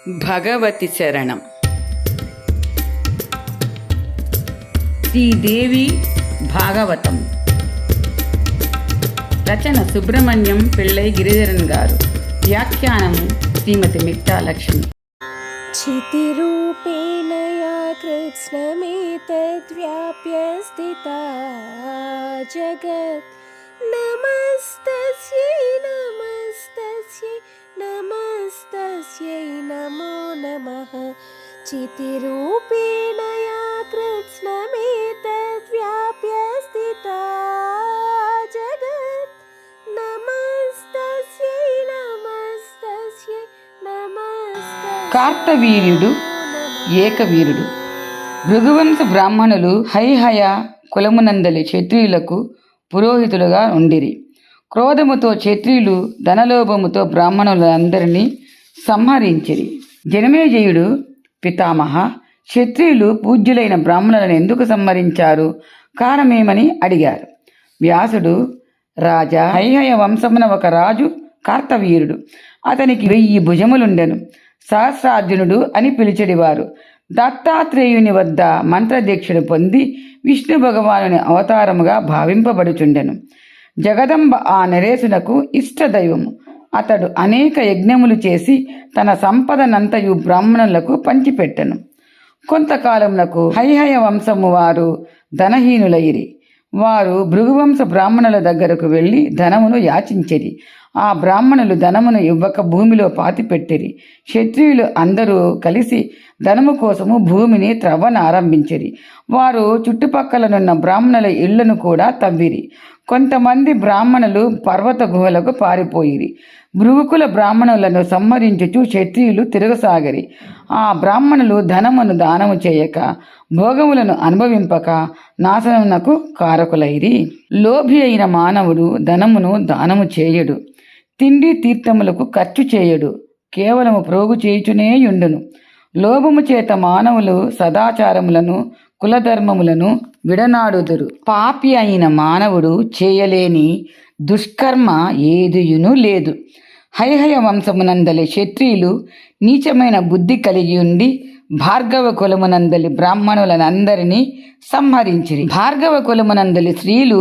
భగవతి శరణం. శ్రీదేవి భాగవతం. రచన సుబ్రహ్మణ్యం పిళ్ళై గిరిధరన్ గారు. వ్యాఖ్యానము శ్రీమతి మిట్టా లక్ష్మి. చితిరూపేణ యా కృత్స్నమేతద్వ్యాప్య స్థితా జగత్ నమస్తస్యై నమస్తస్యై నమస్తస్యై నమో నమః. చితిరూపేణ యా కృత్స్నమేతద్వ్యాప్య స్థితా జగత్ నమస్తస్యై నమస్తస్యై నమస్తస్యై. కార్తవీర్యుడు ఏకవీరుడు. భృగువంశ బ్రాహ్మణులు హైహయ కులమునందలి క్షత్రియులకు పురోహితులుగా ఉండిరి. క్రోధముతో క్షత్రియులు ధనలోభముతో బ్రాహ్మణులందరినీ సంహరించిరి. జనమేజయుడు పితామహ, క్షత్రియులు పూజ్యులైన బ్రాహ్మణులను ఎందుకు సంహరించారు, కారణమేమని అడిగారు. వ్యాసుడు, రాజా, హైహయ వంశమున ఒక రాజు కార్తవీరుడు. అతనికి 1000 భుజములుండెను. సహస్రార్జునుడు అని పిలిచెడివారు. దత్తాత్రేయుని వద్ద మంత్రదీక్షను పొంది విష్ణు భగవానుని అవతారముగా భావింపబడుచుండెను. జగదంబ ఆ నరేశునకు ఇష్టదైవము. అతడు అనేక యజ్ఞములు చేసి తన సంపదనంతయు బ్రాహ్మణులకు పంచిపెట్టెను. కొంతకాలమునకు హైహయ వంశము వారు ధనహీనులైరి. వారు భృగువంశ బ్రాహ్మణుల దగ్గరకు వెళ్ళి ధనమును యాచించిరి. ఆ బ్రాహ్మణులు ధనమును ఇవ్వక భూమిలో పాతిపెట్టిరి. క్షత్రియులు అందరూ కలిసి ధనము కోసము భూమిని త్రవ్వనారంభించిరి. వారు చుట్టుపక్కలనున్న బ్రాహ్మణుల ఇళ్లను కూడా తవ్విరి. కొంతమంది బ్రాహ్మణులు పర్వత గుహలకు పారిపోయిరి. భృగుకుల బ్రాహ్మణులను సంహరించుచు క్షత్రియులు తిరగసాగిరి. ఆ బ్రాహ్మణులు ధనమును దానము చేయక, భోగములను అనుభవింపక నాశనమునకు కారకులైరి. లోభి అయిన మానవుడు ధనమును దానము చేయడు, తిండి తీర్థములకు ఖర్చు చేయడు, కేవలము ప్రోగు చేయుచునేయుండును. లోభము చేత మానవులు సదాచారములను కులధర్మములను విడనాడుదురు. పాపి అయిన మానవుడు చేయలేని దుష్కర్మ ఏదియును లేదు. హైహయ వంశమునందలి క్షత్రియులు నీచమైన బుద్ధి కలిగి ఉండి భార్గవ కులమునందలి బ్రాహ్మణులనందరినీ సంహరించిరి. భార్గవ కులమునందలి స్త్రీలు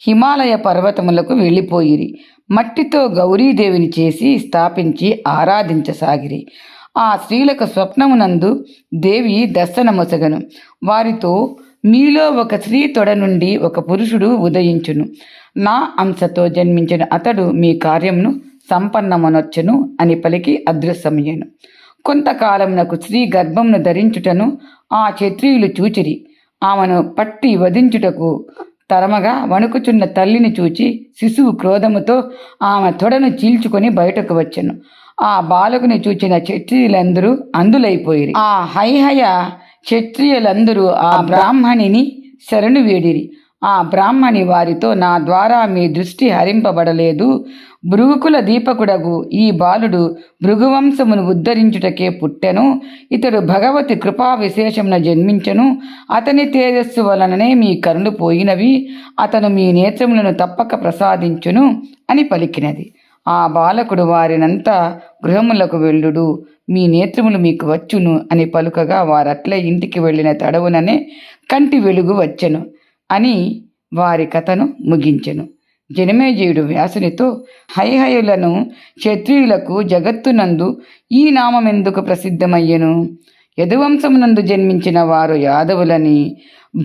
హిమాలయ పర్వతములకు వెళ్ళిపోయిరి. మట్టితో గౌరీదేవిని చేసి స్థాపించి ఆరాధించసాగిరి. ఆ స్త్రీలకు స్వప్నమునందు దేవి దర్శనమొసగను. వారితో, మీలో ఒక స్త్రీ తొడ నుండి ఒక పురుషుడు ఉదయించును. నా అంశతో జన్మించిన అతడు మీ కార్యమును సంపన్నమనొచ్చును అని పలికి అదృశ్యమయ్యను. కొంతకాలమునకు స్త్రీ గర్భమును ధరించుటను ఆ క్షత్రియులు చూచిరి. ఆమెను పట్టి వధించుటకు తరమగా వణుకుచున్న తల్లిని చూచి శిశువు క్రోధముతో ఆమె తొడను చీల్చుకొని బయటకు వచ్చెను. ఆ బాలకుని చూచిన క్షత్రియులందరూ అందులైపోయిరి. ఆ హైహయ క్షత్రియులందరూ ఆ బ్రాహ్మణిని శరణు వేడిరి. ఆ బ్రాహ్మణి వారితో, నా ద్వారా మీ దృష్టి హరింపబడలేదు. భృగుకుల దీపకుడగు ఈ బాలుడు భృగువంశమును ఉద్ధరించుటకే పుట్టెను. ఇతడు భగవతి కృపా విశేషమున జన్మించెను. అతని తేజస్సు వలననే మీ కరులు పోయినవి. అతను మీ నేత్రములను తప్పక ప్రసాదించును అని పలికినది. ఆ బాలకుడు వారినంతా గృహములకు వెళ్ళుడు, మీ నేత్రములు మీకు వచ్చును అని పలుకగా వారట్లే ఇంటికి వెళ్ళిన తడవుననే కంటి వెలుగు వచ్చెను అని వారి కథను ముగించెను. జనమేజయుడు వ్యాసునితో, హైహయులను క్షత్రియులకు జగత్తునందు ఈ నామమెందుకు ప్రసిద్ధమయ్యెను? యదువంశమునందు జన్మించిన వారు యాదవులని,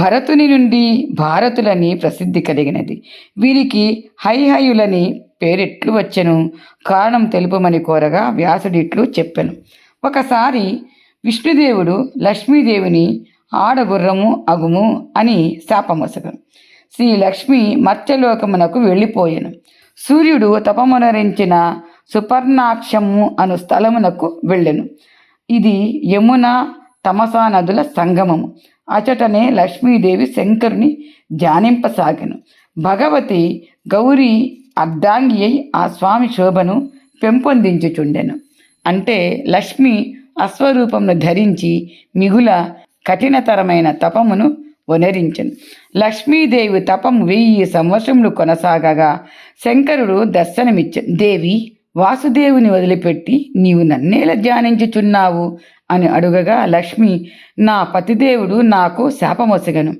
భరతుని నుండి భారతులని ప్రసిద్ధి కలిగినది. వీరికి హైహయులని పేరెట్లు వచ్చెను? కారణం తెలుపమని కోరగా వ్యాసుడిట్లు చెప్పెను. ఒకసారి విష్ణుదేవుడు లక్ష్మీదేవిని ఆడగుర్రము అగుము అని శాపమొసగను. శ్రీ లక్ష్మి మత్స్యలోకమునకు వెళ్ళిపోయెను. సూర్యుడు తపమునరించిన సుపర్ణాక్షము అను స్థలమునకు వెళ్ళెను. ఇది యమున తమసా నదుల సంగమము. అచటనే లక్ష్మీదేవి శంకరుని ధ్యానింపసాగెను. భగవతి గౌరీ అర్ధాంగి అయి ఆ స్వామి శోభను పెంపొందించుచుండెను. అంటే లక్ష్మి అశ్వరూపమును ధరించి మిగుల కఠినతరమైన తపమును వనరించెను. లక్ష్మీదేవి తపము 1000 సంవత్సరములు కొనసాగగా శంకరుడు దర్శనమిచ్చెను. దేవి, వాసుదేవుని వదిలిపెట్టి నీవు నన్నేలా ధ్యానించుచున్నావు అని అడుగగా లక్ష్మి, నా పతిదేవుడు నాకు శాపమొసగను.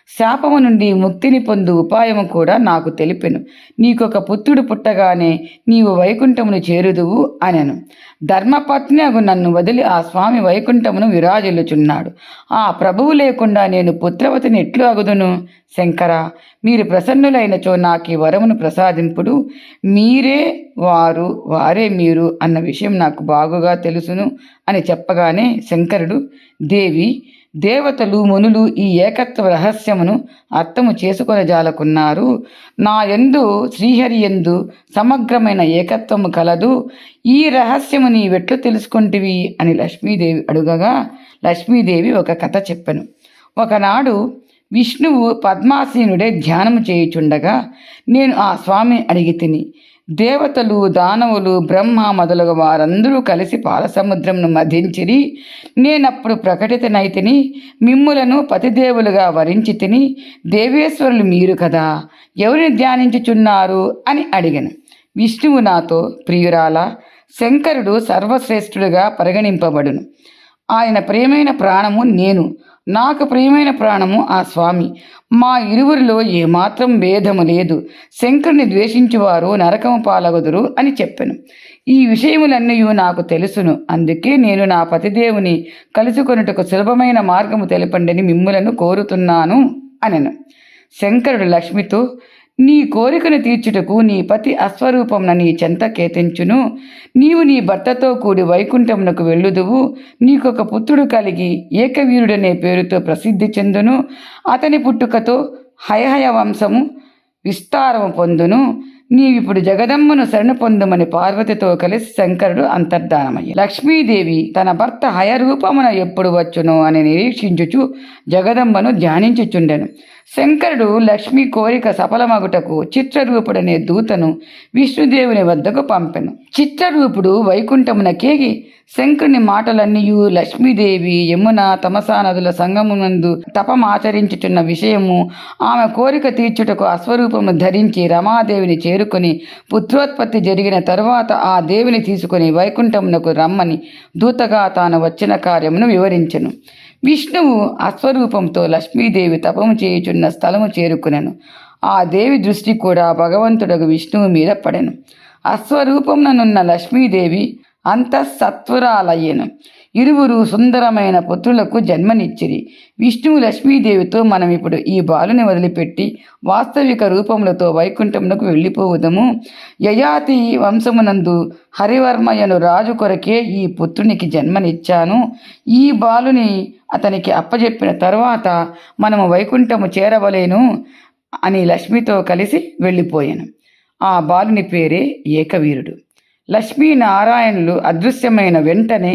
శాపము నుండి ముక్తిని పొందు ఉపాయము కూడా నాకు తెలిపెను. నీకొక పుత్రుడు పుట్టగానే నీవు వైకుంఠమును చేరుదువు అనెను. ధర్మపత్ని అగు నన్ను వదిలి ఆ స్వామి వైకుంఠమును విరాజిల్లుచున్నాడు. ఆ ప్రభువు లేకుండా నేను పుత్రవతిని ఎట్లు అగుదును? శంకర, మీరు ప్రసన్నులైనచో నాకు ఈ వరమును ప్రసాదింపుడు. మీరే వారు, వారే మీరు అన్న విషయం నాకు బాగుగా తెలుసును అని చెప్పగానే శంకరుడు, దేవి, దేవతలు మునులు ఈ ఏకత్వ రహస్యమును అర్థము చేసుకొనజాలకున్నారు. నా యందు శ్రీహరి యందు సమగ్రమైన ఏకత్వము కలదు. ఈ రహస్యము నీవెట్లు తెలుసుకొంటివి అని లక్ష్మీదేవి అడుగగా లక్ష్మీదేవి ఒక కథ చెప్పెను. ఒకనాడు విష్ణువు పద్మాసీనుడే ధ్యానము చేయుచుండగా నేను ఆ స్వామిని అడిగి తిని, దేవతలు, దానవులు, బ్రహ్మ మొదలగు వారందరూ కలిసి పాలసముద్రంను మధించిరి. నేనప్పుడు ప్రకటితనైతిని, మిమ్ములను పతిదేవులుగా వరించి తిని, దేవేశ్వరులు మీరు కదా, ఎవరిని ధ్యానించుచున్నారు అని అడిగాను. విష్ణువు నాతో, ప్రియురాల, శంకరుడు సర్వశ్రేష్ఠుడుగా పరిగణింపబడును. ఆయన ప్రియమైన ప్రాణము నేను, నాకు ప్రియమైన ప్రాణము ఆ స్వామి. మా ఇరువురిలో ఏమాత్రం భేదము లేదు. శంకరుని ద్వేషించువారు నరకము పాలగుదురు అని చెప్పెను. ఈ విషయములన్నీ నాకు తెలుసును. అందుకే నేను నా పతిదేవుని కలుసుకొనుటకు సులభమైన మార్గము తెలపండని మిమ్ములను కోరుతున్నాను అనెను. శంకరుడు లక్ష్మితో, నీ కోరికను తీర్చుటకు నీ పతి అశ్వరూపమున నీ చెంత కేతించును. నీవు నీ భర్తతో కూడి వైకుంఠమునకు వెళ్ళుదువు. నీకొక పుత్రుడు కలిగి ఏకవీరుడనే పేరుతో ప్రసిద్ధి చెందును. అతని పుట్టుకతో హయహయ వంశము విస్తారము పొందును. నీవిప్పుడు జగదమ్మను శరణు పొందుమని పార్వతితో కలిసి శంకరుడు అంతర్ధానమయ్యాడు. లక్ష్మీదేవి తన భర్త హయరూపమున ఎప్పుడు వచ్చునో అని నిరీక్షించుచు జగదమ్మను ధ్యానించుచుండెను. శంకరుడు లక్ష్మీ కోరిక సఫలమగుటకు చిత్రరూపుడనే దూతను విష్ణుదేవుని వద్దకు పంపెను. చిత్రరూపుడు వైకుంఠమునకేగి శంకరుని మాటలన్నీయు, లక్ష్మీదేవి యమున తమసా నదుల సంగమునందు తపమాచరించుచున్న విషయము, ఆమె కోరిక తీర్చుటకు అశ్వరూపము ధరించి రమాదేవిని చేరుకొని పుత్రోత్పత్తి జరిగిన తరువాత ఆ దేవిని తీసుకుని వైకుంఠమునకు రమ్మని దూతగా తాను వచ్చిన కార్యమును వివరించెను. విష్ణువు అశ్వరూపంతో లక్ష్మీదేవి తపము చేయుచున్న స్థలము చేరుకునెను. ఆ దేవి దృష్టి కూడా భగవంతుడగు విష్ణువు మీద పడెను. అశ్వరూపముననున్న లక్ష్మీదేవి అంతఃసత్వరాలయ్యెను. ఇరువురు సుందరమైన పుత్రులకు జన్మనిచ్చిరి. విష్ణువు లక్ష్మీదేవితో, మనం ఇప్పుడు ఈ బాలుని వదిలిపెట్టి వాస్తవిక రూపములతో వైకుంఠమునకు వెళ్ళిపోవుదము. యయాతి వంశమునందు హరివర్మయను రాజు కొరకే ఈ పుత్రునికి జన్మనిచ్చాను. ఈ బాలుని అతనికి అప్పజెప్పిన తరువాత మనము వైకుంఠము చేరవలేను అని లక్ష్మితో కలిసి వెళ్ళిపోయాను. ఆ బాలుని పేరే ఏకవీరుడు. లక్ష్మీనారాయణులు అదృశ్యమైన వెంటనే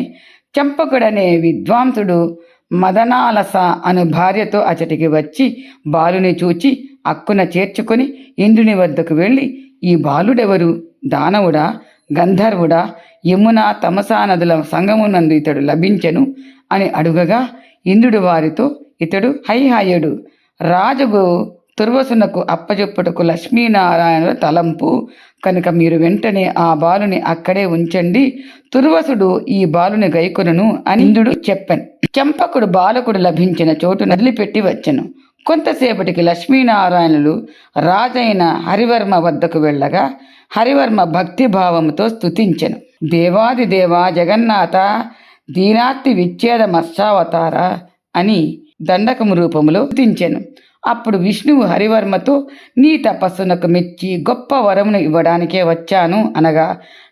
చంపకుడనే విద్వాంసుడు మదనాలస అను భార్యతో అచటికి వచ్చి బాలుని చూచి అక్కున చేర్చుకొని ఇంద్రుని వద్దకు వెళ్ళి, ఈ బాలుడెవరు? దానవుడా, గంధర్వుడా? యమున తమసా నదుల సంగమునందు ఇతడు లభించెను అని అడుగగా ఇంద్రుడు వారితో, ఇతడు హైహయుడు, రాజుగు తుర్వసునకు అప్పజెప్పుటకు లక్ష్మీనారాయణుల తలంపు కనుక మీరు వెంటనే ఆ బాలుని అక్కడే ఉంచండి. తుర్వసుడు ఈ బాలుని గైకొనును అని ఇంద్రుడు చెప్పెను. చంపకుడు బాలకుడు లభించిన చోటు వదిలిపెట్టి వచ్చెను. కొంతసేపటికి లక్ష్మీనారాయణులు రాజైన హరివర్మ వద్దకు వెళ్ళగా హరివర్మ భక్తిభావముతో స్తుతించెను. దేవాది దేవ జగన్నాథ దీనార్తి విచ్ఛేద మత్స్యావతార అని దండకము రూపములో స్తుతించెను. అప్పుడు విష్ణువు హరివర్మతో, నీ తపస్సునకు మెచ్చి గొప్ప వరమును ఇవ్వడానికే వచ్చాను అనగా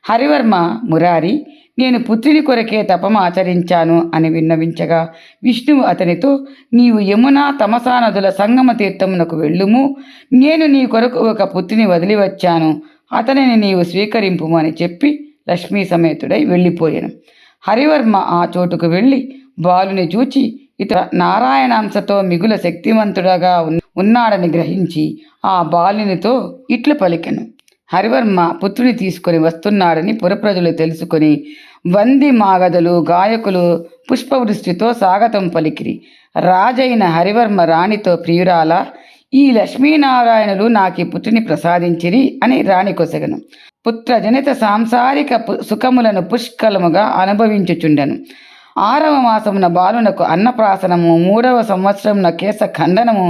హరివర్మ, మురారి, నేను పుత్రుని కొరకే తపము ఆచరించాను అని విన్నవించగా విష్ణువు అతనితో, నీవు యమున తమసా నదుల సంగమ తీర్థమునకు వెళ్ళుము. నేను నీ కొరకు ఒక పుత్రిని వదిలి వచ్చాను, అతనిని నీవు స్వీకరింపుము అని చెప్పి లక్ష్మీ సమేతుడై వెళ్ళిపోయాను. హరివర్మ ఆ చోటుకు వెళ్ళి బాలుని చూచి ఇతర నారాయణాంశతో మిగుల శక్తివంతుడగా ఉన్నాడని గ్రహించి ఆ బాలునితో ఇట్లు పలికెను. హరివర్మ పుత్రుని తీసుకొని వస్తున్నాడని పురప్రజలు తెలుసుకొని వంది మాగధులు, గాయకులు పుష్పవృష్టితో స్వాగతం పలికిరి. రాజైన హరివర్మ రాణితో, ప్రియురాల, ఈ లక్ష్మీనారాయణులు నాకు పుత్రుని ప్రసాదించిరి అని రాణి కొసగను. పుత్రజనిత సాంసారిక సుఖములను పుష్కలముగా అనుభవించుచుండెను. 6వ మాసమున బాలునకు అన్నప్రాసనము, 3వ సంవత్సరమున కేశ ఖండనము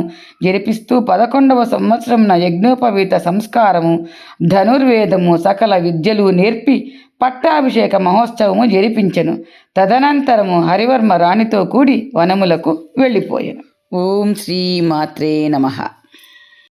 జరిపిస్తూ 11వ సంవత్సరమున యజ్ఞోపవీత సంస్కారము, ధనుర్వేదము, సకల విద్యలు నేర్పి పట్టాభిషేక మహోత్సవము జరిపించెను. తదనంతరము హరివర్మ రాణితో కూడి వనములకు వెళ్ళిపోయెను. ఓం శ్రీ మాత్రే నమః.